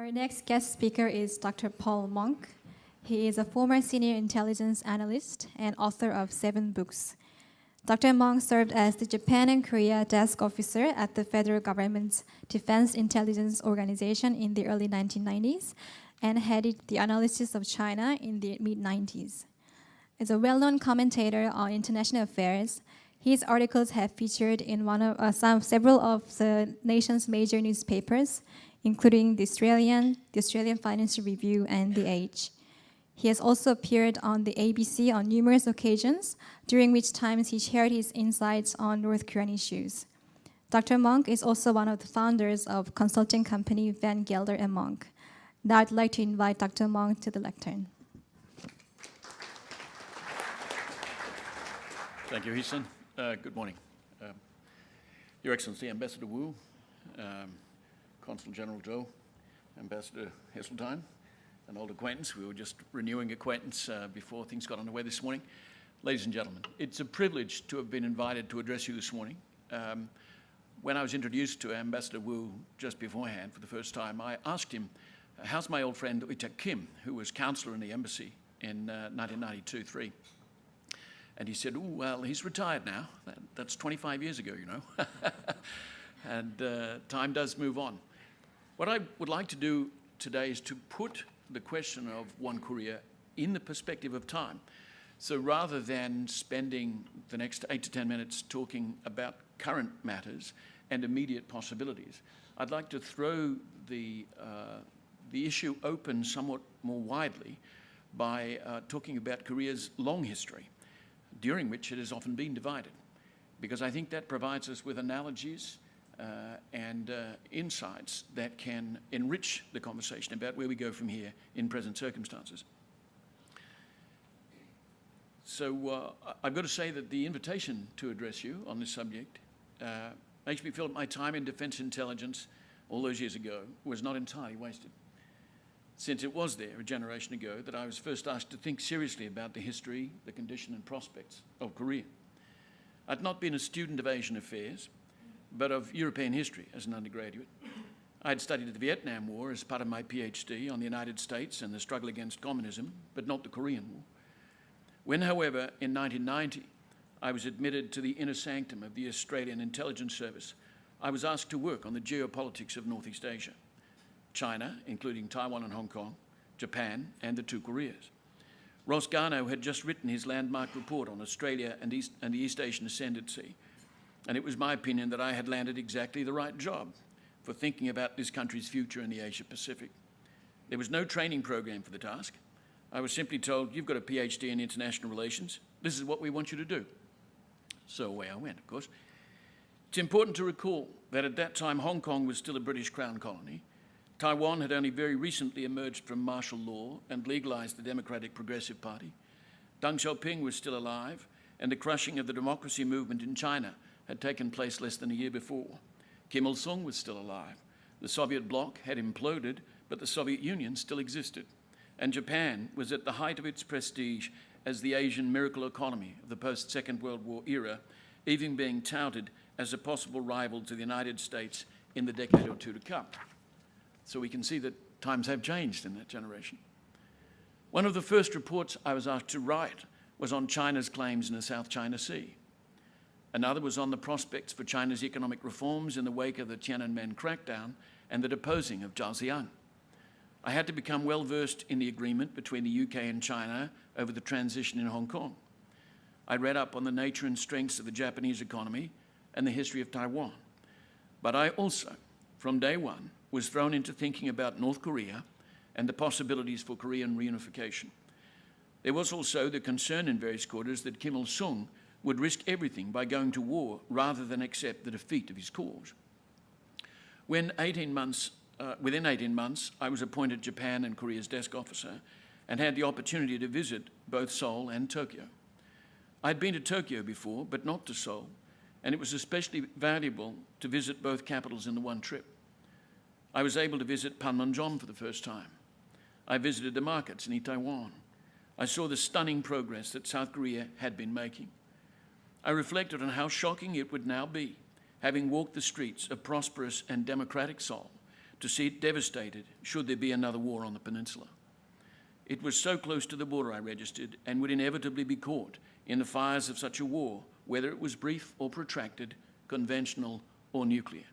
Our next guest speaker is Dr. Paul Monk. He is a former senior intelligence analyst and author of 7 books. Dr. Monk served as the Japan and Korea desk officer at the federal government's Defense Intelligence Organization in the early 1990s and headed the analysis of China in the mid-90s. As a well-known commentator on international affairs, his articles have featured in several of the nation's major newspapers, including the Australian Financial Review, and The Age. He has also appeared on the ABC on numerous occasions, during which times he shared his insights on North Korean issues. Dr. Monk is also one of the founders of consulting company Van Gelder & Monk. Now I'd like to invite Dr. Monk to the lectern. Thank you, Heesun. Good morning. Your Excellency, Ambassador Wu, Consul General Zhou, Ambassador Heseltine, an old acquaintance. We were just renewing acquaintance before things got underway this morning. Ladies and gentlemen, it's a privilege to have been invited to address you this morning. When I was introduced to Ambassador Wu just beforehand for the first time, I asked him, how's my old friend Ui-tak Kim, who was counselor in the embassy in 1992-3? And he said, oh, well, he's retired now. That's 25 years ago, you know. And time does move on. What I would like to do today is to put the question of One Korea in the perspective of time. So rather than spending the next 8 to 10 minutes talking about current matters and immediate possibilities, I'd like to throw the issue open somewhat more widely by talking about Korea's long history, during which it has often been divided, because I think that provides us with analogies and insights that can enrich the conversation about where we go from here in present circumstances. So I've got to say that the invitation to address you on this subject makes me feel that my time in defense intelligence all those years ago was not entirely wasted, since it was there a generation ago that I was first asked to think seriously about the history, the condition and prospects of Korea. I'd not been a student of Asian affairs, but of European history as an undergraduate. I had studied the Vietnam War as part of my PhD on the United States and the struggle against communism, but not the Korean War. When, however, in 1990, I was admitted to the inner sanctum of the Australian Intelligence Service, I was asked to work on the geopolitics of Northeast Asia, China, including Taiwan and Hong Kong, Japan, and the 2 Koreas. Ross Garnaut had just written his landmark report on Australia and the East Asian Ascendancy, and it was my opinion that I had landed exactly the right job for thinking about this country's future in the Asia-Pacific. There was no training program for the task. I was simply told, you've got a PhD in international relations. This is what we want you to do. So away I went, of course. It's important to recall that at that time, Hong Kong was still a British Crown colony. Taiwan had only very recently emerged from martial law and legalized the Democratic Progressive Party. Deng Xiaoping was still alive, and the crushing of the democracy movement in China had taken place less than a year before. Kim Il-sung was still alive. The Soviet bloc had imploded, but the Soviet Union still existed. And Japan was at the height of its prestige as the Asian miracle economy of the post-Second World War era, even being touted as a possible rival to the United States in the decade or two to come. So we can see that times have changed in that generation. One of the first reports I was asked to write was on China's claims in the South China Sea. Another was on the prospects for China's economic reforms in the wake of the Tiananmen crackdown and the deposing of Zhao Ziyang. I had to become well-versed in the agreement between the UK and China over the transition in Hong Kong. I read up on the nature and strengths of the Japanese economy and the history of Taiwan. But I also, from day one, was thrown into thinking about North Korea and the possibilities for Korean reunification. There was also the concern in various quarters that Kim Il-sung would risk everything by going to war rather than accept the defeat of his cause. Within 18 months, I was appointed Japan and Korea's desk officer and had the opportunity to visit both Seoul and Tokyo. I'd been to Tokyo before, but not to Seoul, and it was especially valuable to visit both capitals in the one trip. I was able to visit Panmunjom for the first time. I visited the markets in Itaewon. I saw the stunning progress that South Korea had been making. I reflected on how shocking it would now be, having walked the streets of prosperous and democratic Seoul, to see it devastated should there be another war on the peninsula. It was so close to the border, I registered, and would inevitably be caught in the fires of such a war, whether it was brief or protracted, conventional or nuclear.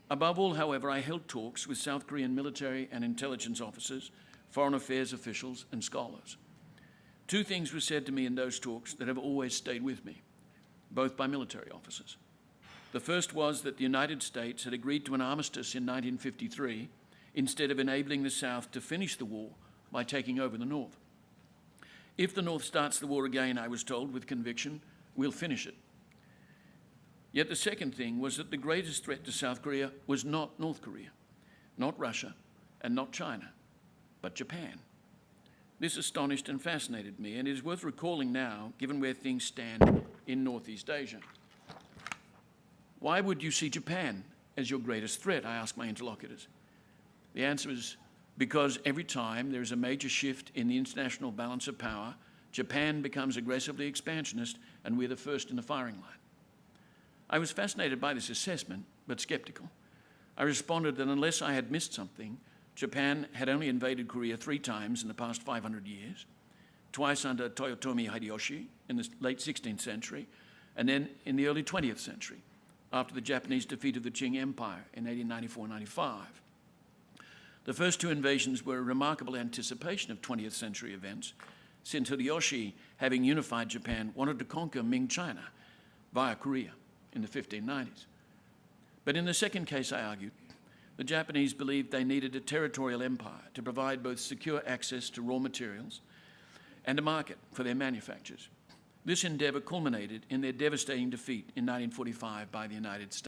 Above all, however, I held talks with South Korean military and intelligence officers, foreign affairs officials, and scholars. Two things were said to me in those talks that have always stayed with me, both by military officers. The first was that the United States had agreed to an armistice in 1953 instead of enabling the South to finish the war by taking over the North. If the North starts the war again, I was told with conviction, we'll finish it. Yet the second thing was that the greatest threat to South Korea was not North Korea, not Russia, and not China, but Japan. This astonished and fascinated me, and it is worth recalling now, given where things stand in Northeast Asia. Why would you see Japan as your greatest threat? I asked my interlocutors. The answer is because every time there is a major shift in the international balance of power, Japan becomes aggressively expansionist, and we're the first in the firing line. I was fascinated by this assessment, but skeptical. I responded that unless I had missed something, Japan had only invaded Korea 3 times in the past 500 years, twice under Toyotomi Hideyoshi in the late 16th century, and then in the early 20th century, after the Japanese defeat of the Qing Empire in 1894-95. The first 2 invasions were a remarkable anticipation of 20th century events, since Hideyoshi, having unified Japan, wanted to conquer Ming China via Korea in the 1590s. But in the second case, I argued, the Japanese believed they needed a territorial empire to provide both secure access to raw materials and a market for their manufactures. This endeavor culminated in their devastating defeat in 1945 by the United States.